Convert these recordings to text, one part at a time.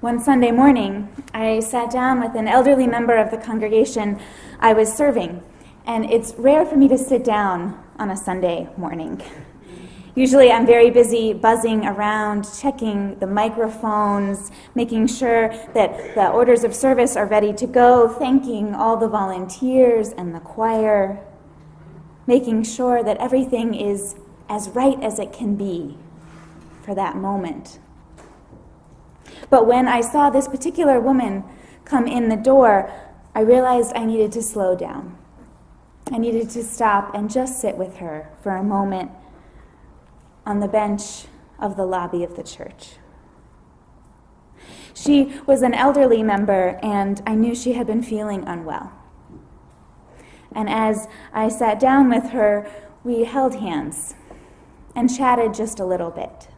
One Sunday morning, I sat down with an elderly member of the congregation I was serving, and it's rare for me to sit down on a Sunday morning. Usually I'm very busy buzzing around, checking the microphones, making sure that the orders of service are ready to go, thanking all the volunteers and the choir, making sure that everything is as right as it can be for that moment. But when I saw this particular woman come in the door, I realized I needed to slow down. I needed to stop and just sit with her for a moment on the bench of the lobby of the church. She was an elderly member, and I knew she had been feeling unwell. And as I sat down with her, we held hands and chatted just a little bit.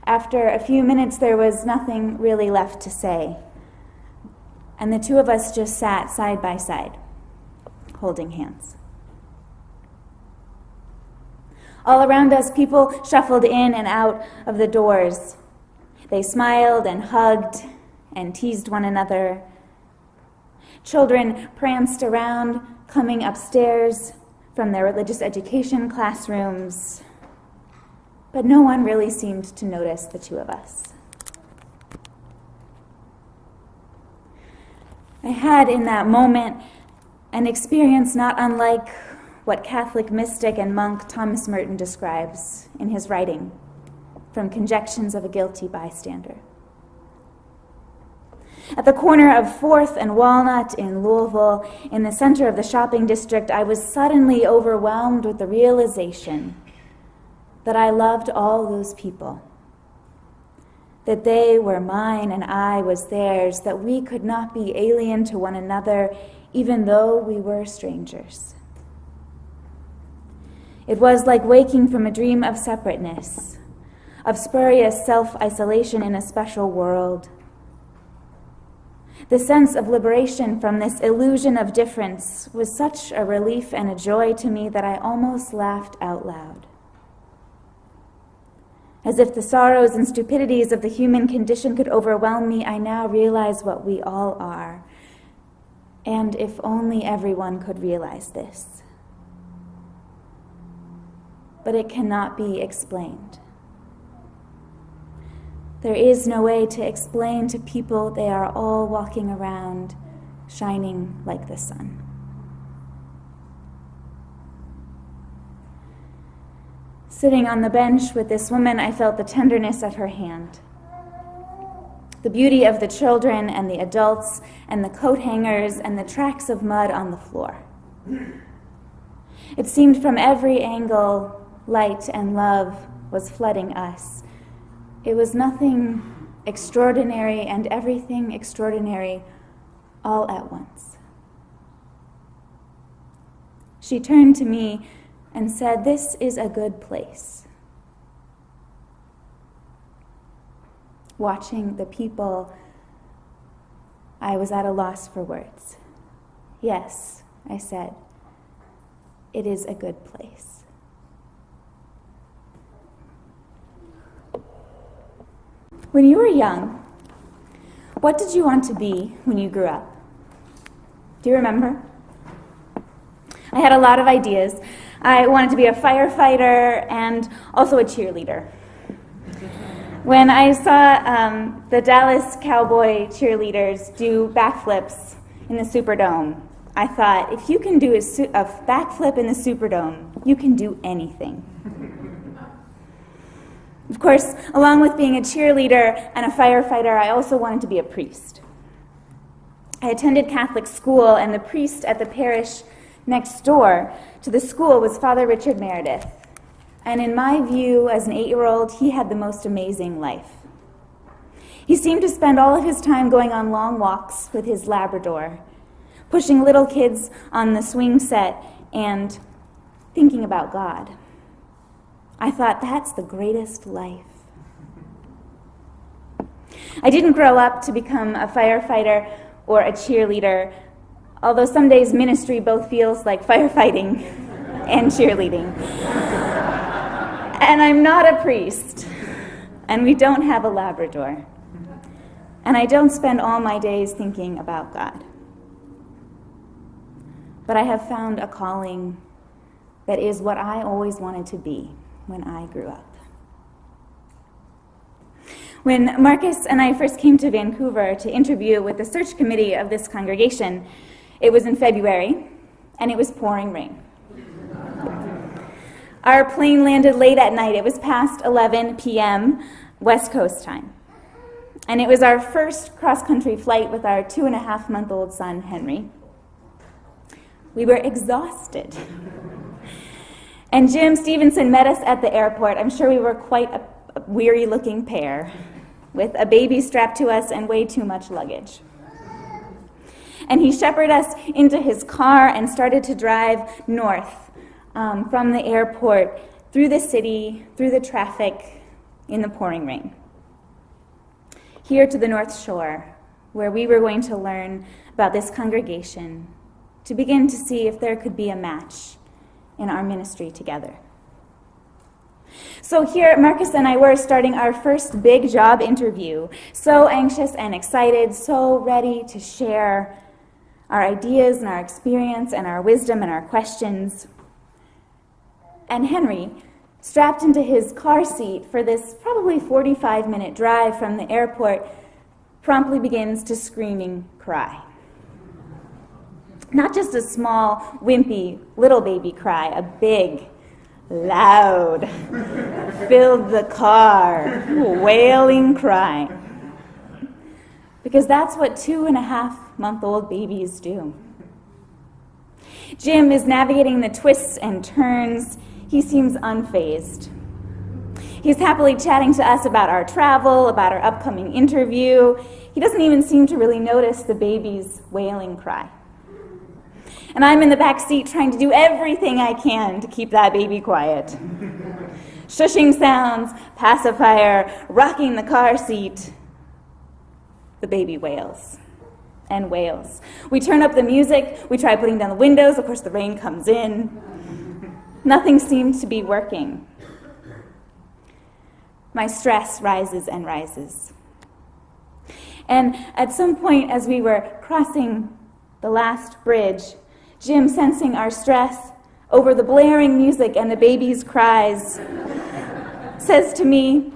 After a few minutes, there was nothing really left to say, and the two of us just sat side by side, holding hands. All around us, people shuffled in and out of the doors. They smiled and hugged and teased one another. Children pranced around, coming upstairs from their religious education classrooms. But no one really seemed to notice the two of us. I had in that moment an experience not unlike what Catholic mystic and monk Thomas Merton describes in his writing, From Conjectures of a Guilty Bystander. At the corner of 4th and Walnut in Louisville, in the center of the shopping district, I was suddenly overwhelmed with the realization that I loved all those people, that they were mine and I was theirs, that we could not be alien to one another even though we were strangers. It was like waking from a dream of separateness, of spurious self-isolation in a special world. The sense of liberation from this illusion of difference was such a relief and a joy to me that I almost laughed out loud. As if the sorrows and stupidities of the human condition could overwhelm me, I now realize what we all are. And if only everyone could realize this. But it cannot be explained. There is no way to explain to people they are all walking around, shining like the sun. Sitting on the bench with this woman, I felt the tenderness of her hand, the beauty of the children and the adults and the coat hangers and the tracks of mud on the floor. It seemed from every angle, light and love was flooding us. It was nothing extraordinary and everything extraordinary all at once. She turned to me and said, "This is a good place." Watching the people, I was at a loss for words. "Yes," I said, "it is a good place." When you were young, what did you want to be when you grew up? Do you remember? I had a lot of ideas. I wanted to be a firefighter and also a cheerleader. When I saw the Dallas Cowboy cheerleaders do backflips in the Superdome, I thought, if you can do a backflip in the Superdome, you can do anything. Of course, along with being a cheerleader and a firefighter, I also wanted to be a priest. I attended Catholic school, and the priest at the parish next door to the school was Father Richard Meredith. And in my view, as an 8-year-old, he had the most amazing life. He seemed to spend all of his time going on long walks with his Labrador, pushing little kids on the swing set and thinking about God. I thought, that's the greatest life. I didn't grow up to become a firefighter or a cheerleader, although some days ministry both feels like firefighting and cheerleading. And I'm not a priest, and we don't have a Labrador. And I don't spend all my days thinking about God. But I have found a calling that is what I always wanted to be when I grew up. When Marcus and I first came to Vancouver to interview with the search committee of this congregation, it was in February, and it was pouring rain. Our plane landed late at night. It was past 11 p.m. West Coast time. And it was our first cross-country flight with our 2.5-month-old son, Henry. We were exhausted. And Jim Stevenson met us at the airport. I'm sure we were quite a weary-looking pair, with a baby strapped to us and way too much luggage. And he shepherded us into his car and started to drive north from the airport, through the city, through the traffic, in the pouring rain. Here to the North Shore, where we were going to learn about this congregation, to begin to see if there could be a match in our ministry together. So here, Marcus and I were starting our first big job interview, so anxious and excited, so ready to share our ideas and our experience and our wisdom and our questions. And Henry, strapped into his car seat for this probably 45-minute drive from the airport, promptly begins to screaming cry. Not just a small, wimpy, little baby cry, a big, loud, filled the car, wailing cry. Because that's what 2.5-month-old babies do. Jim is navigating the twists and turns. He seems unfazed. He's happily chatting to us about our travel, about our upcoming interview. He doesn't even seem to really notice the baby's wailing cry. And I'm in the back seat trying to do everything I can to keep that baby quiet. Shushing sounds, pacifier, rocking the car seat. The baby wails and wails. We turn up the music, we try putting down the windows, of course the rain comes in. Nothing seems to be working. My stress rises and rises. And at some point as we were crossing the last bridge, Jim, sensing our stress over the blaring music and the baby's cries, says to me,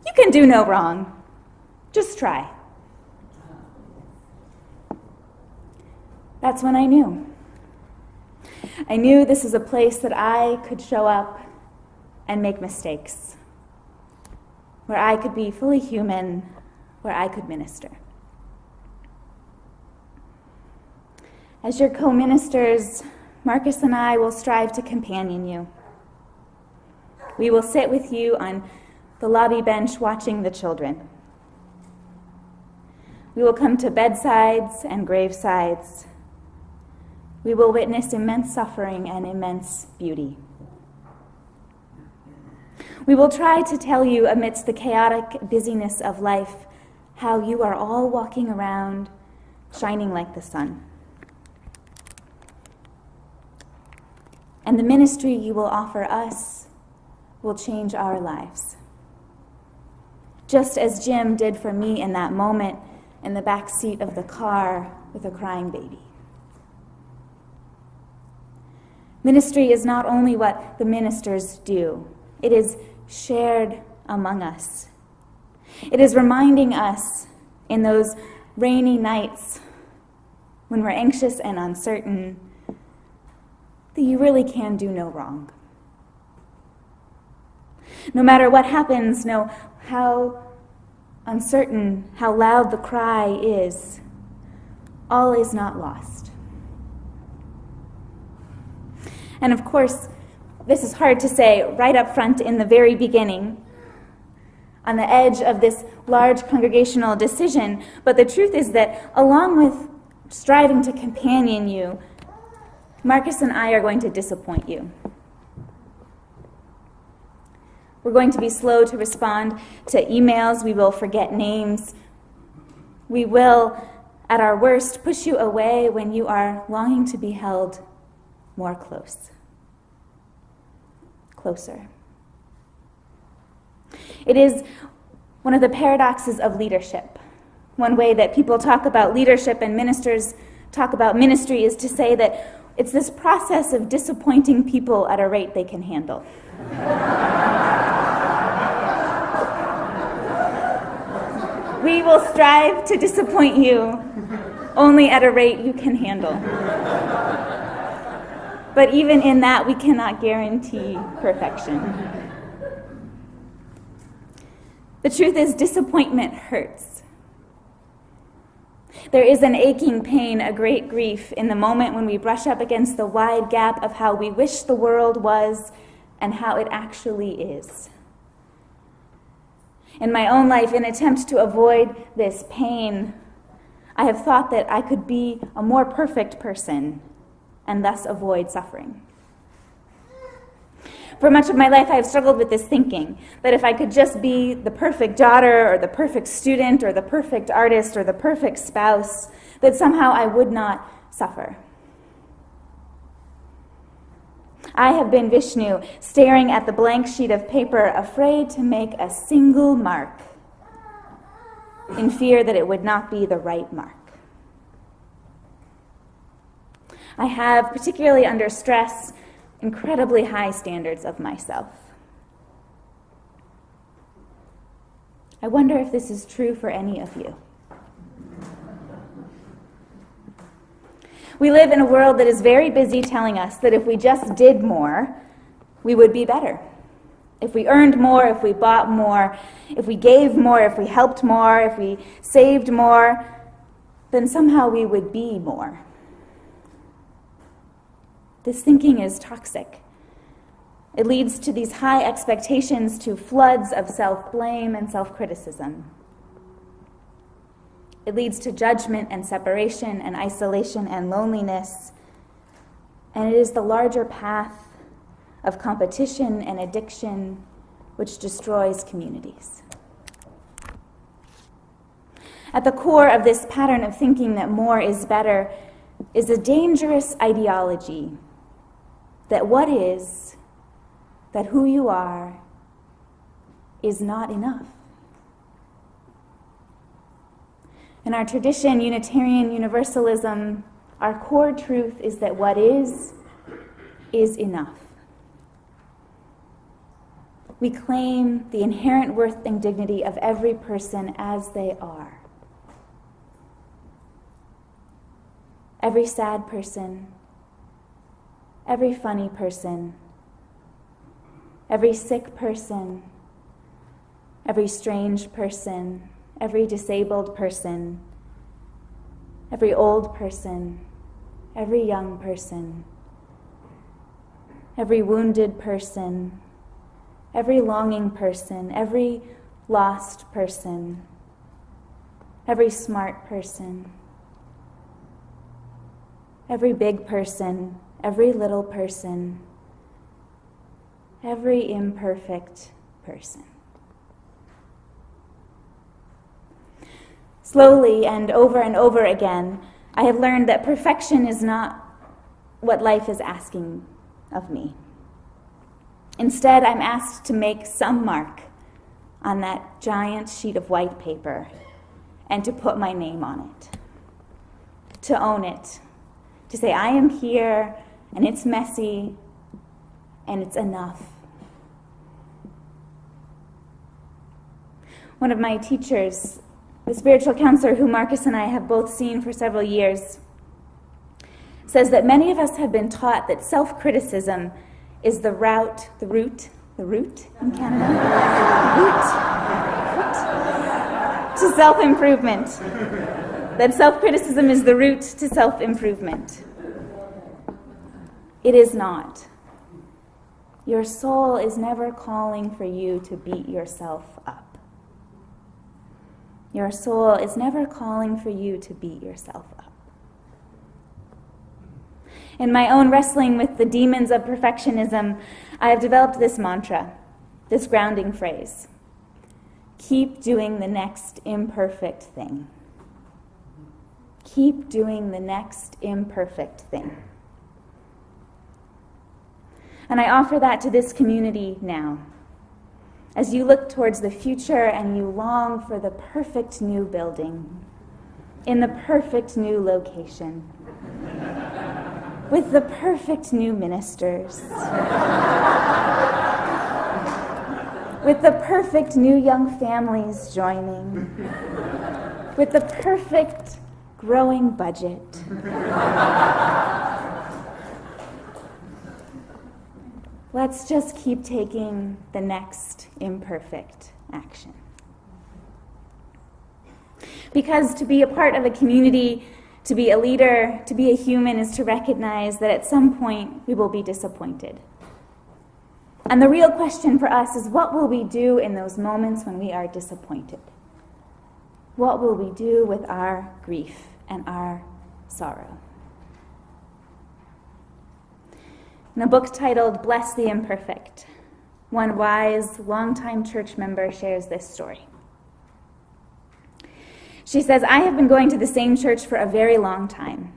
"You can do no wrong. Just try." That's when I knew. I knew this is a place that I could show up and make mistakes, where I could be fully human, where I could minister. As your co-ministers, Marcus and I will strive to companion you. We will sit with you on the lobby bench watching the children. We will come to bedsides and gravesides. We will witness immense suffering and immense beauty. We will try to tell you amidst the chaotic busyness of life how you are all walking around shining like the sun. And the ministry you will offer us will change our lives. Just as Jim did for me in that moment in the back seat of the car with a crying baby. Ministry is not only what the ministers do, it is shared among us. It is reminding us in those rainy nights when we're anxious and uncertain that you really can do no wrong. No matter what happens, no how uncertain, how loud the cry is, all is not lost. And of course, this is hard to say right up front in the very beginning, on the edge of this large congregational decision, but the truth is that along with striving to companion you, Marcus and I are going to disappoint you. We're going to be slow to respond to emails. We will forget names. We will, at our worst, push you away when you are longing to be held more closer. It is one of the paradoxes of leadership. One way that people talk about leadership and ministers talk about ministry is to say that it's this process of disappointing people at a rate they can handle. We will strive to disappoint you only at a rate you can handle. But even in that, we cannot guarantee perfection. The truth is, disappointment hurts. There is an aching pain, a great grief in the moment when we brush up against the wide gap of how we wish the world was and how it actually is. In my own life, in an attempt to avoid this pain, I have thought that I could be a more perfect person and thus avoid suffering. For much of my life, I have struggled with this thinking, that if I could just be the perfect daughter or the perfect student or the perfect artist or the perfect spouse, that somehow I would not suffer. I have been Vishnu, staring at the blank sheet of paper, afraid to make a single mark, in fear that it would not be the right mark. I have, particularly under stress, incredibly high standards of myself. I wonder if this is true for any of you. We live in a world that is very busy telling us that if we just did more, we would be better. If we earned more, if we bought more, if we gave more, if we helped more, if we saved more, then somehow we would be more. This thinking is toxic. It leads to these high expectations, to floods of self-blame and self-criticism. It leads to judgment and separation and isolation and loneliness. And it is the larger path of competition and addiction which destroys communities. At the core of this pattern of thinking that more is better is a dangerous ideology that what is, that who you are, is not enough. In our tradition, Unitarian Universalism, our core truth is that what is enough. We claim the inherent worth and dignity of every person as they are. Every sad person, every funny person, every sick person, every strange person, every disabled person, every old person, every young person, every wounded person, every longing person, every lost person, every smart person, every big person, every little person, every imperfect person. Slowly and over again, I have learned that perfection is not what life is asking of me. Instead, I'm asked to make some mark on that giant sheet of white paper and to put my name on it, to own it, to say, I am here, and it's messy, and it's enough. One of my teachers, the spiritual counselor who Marcus and I have both seen for several years, says that many of us have been taught that self-criticism is the root in Canada, root to self-improvement. That self-criticism is the route to self-improvement. It is not. Your soul is never calling for you to beat yourself up. Your soul is never calling for you to beat yourself up. In my own wrestling with the demons of perfectionism, I have developed this mantra, this grounding phrase. Keep doing the next imperfect thing. Keep doing the next imperfect thing. And I offer that to this community now. as you look towards the future and you long for the perfect new building, in the perfect new location, with the perfect new ministers, with the perfect new young families joining, with the perfect growing budget. Let's just keep taking the next imperfect action. Because to be a part of a community, to be a leader, to be a human is to recognize that at some point we will be disappointed. And the real question for us is, what will we do in those moments when we are disappointed? What will we do with our grief and our sorrow? In a book titled Bless the Imperfect, one wise, longtime church member shares this story. She says, I have been going to the same church for a very long time.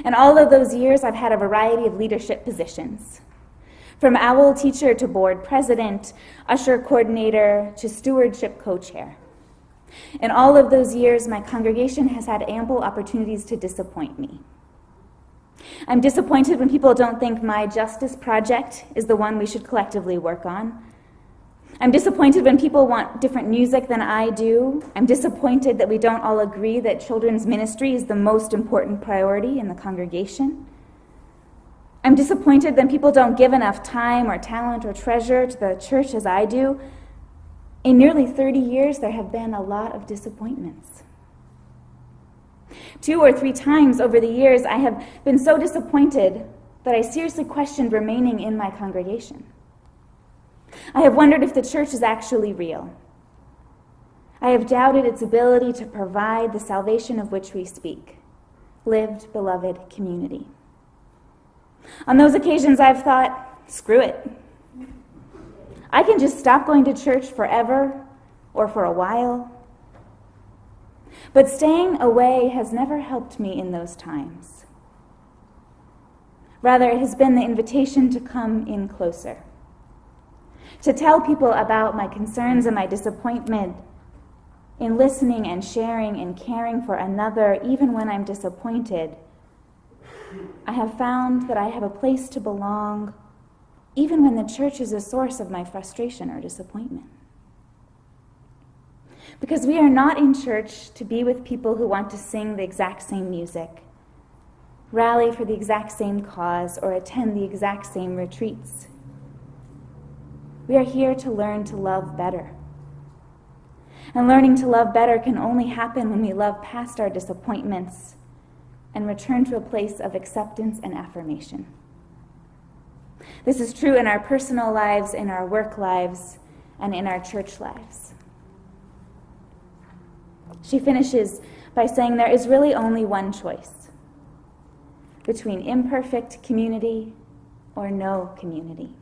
And all of those years, I've had a variety of leadership positions. From owl teacher to board president, usher coordinator to stewardship co-chair. In all of those years, my congregation has had ample opportunities to disappoint me. I'm disappointed when people don't think my justice project is the one we should collectively work on. I'm disappointed when people want different music than I do. I'm disappointed that we don't all agree that children's ministry is the most important priority in the congregation. I'm disappointed when people don't give enough time or talent or treasure to the church as I do. In nearly 30 years, there have been a lot of disappointments. 2 or 3 times over the years, I have been so disappointed that I seriously questioned remaining in my congregation. I have wondered if the church is actually real. I have doubted its ability to provide the salvation of which we speak, lived, beloved community. On those occasions, I've thought, screw it. I can just stop going to church forever or for a while. But staying away has never helped me in those times. Rather, it has been the invitation to come in closer, to tell people about my concerns and my disappointment, in listening and sharing and caring for another, even when I'm disappointed. I have found that I have a place to belong, even when the church is a source of my frustration or disappointment. Because we are not in church to be with people who want to sing the exact same music, rally for the exact same cause, or attend the exact same retreats. We are here to learn to love better. And learning to love better can only happen when we love past our disappointments and return to a place of acceptance and affirmation. This is true in our personal lives, in our work lives, and in our church lives. She finishes by saying there is really only one choice between imperfect community or no community.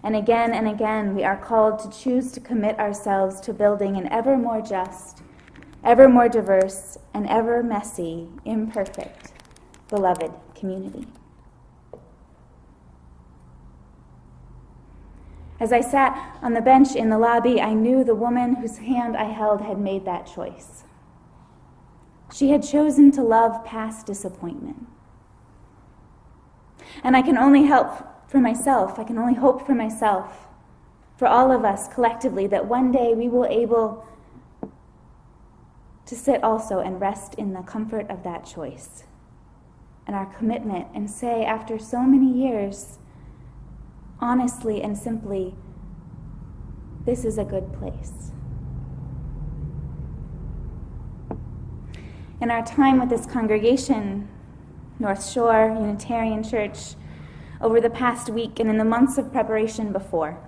And again, we are called to choose to commit ourselves to building an ever more just, ever more diverse, and ever messy, imperfect, beloved community. As I sat on the bench in the lobby, I knew the woman whose hand I held had made that choice. She had chosen to love past disappointment. And I can only hope for myself, for all of us collectively, that one day we will able to sit also and rest in the comfort of that choice and our commitment and say, after so many years, honestly and simply, this is a good place. In our time with this congregation, North Shore Unitarian Church, over the past week and in the months of preparation before,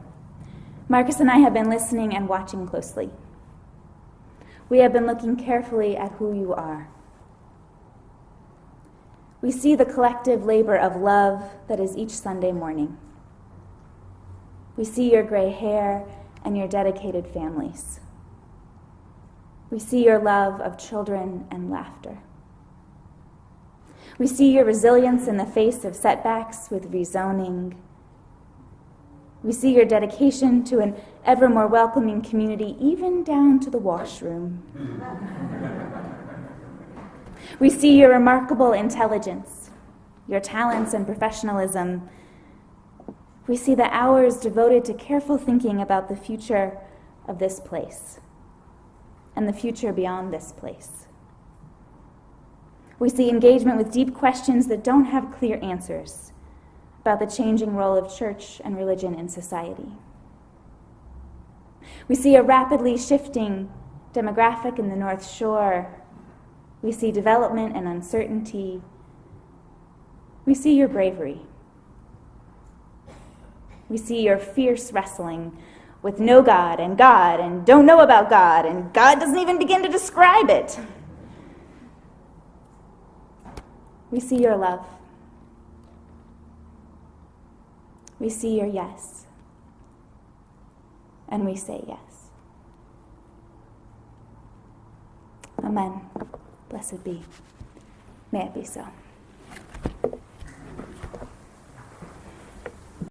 Marcus and I have been listening and watching closely. We have been looking carefully at who you are. We see the collective labor of love that is each Sunday morning. We see your gray hair and your dedicated families. We see your love of children and laughter. We see your resilience in the face of setbacks with rezoning. We see your dedication to an ever more welcoming community, even down to the washroom. We see your remarkable intelligence, your talents and professionalism. We see the hours devoted to careful thinking about the future of this place and the future beyond this place. We see engagement with deep questions that don't have clear answers about the changing role of church and religion in society. We see a rapidly shifting demographic in the North Shore. We see development and uncertainty. We see your bravery. We see your fierce wrestling with no God and don't know about God, and God doesn't even begin to describe it. We see your love. We see your yes. And we say yes. Amen. Blessed be. May it be so.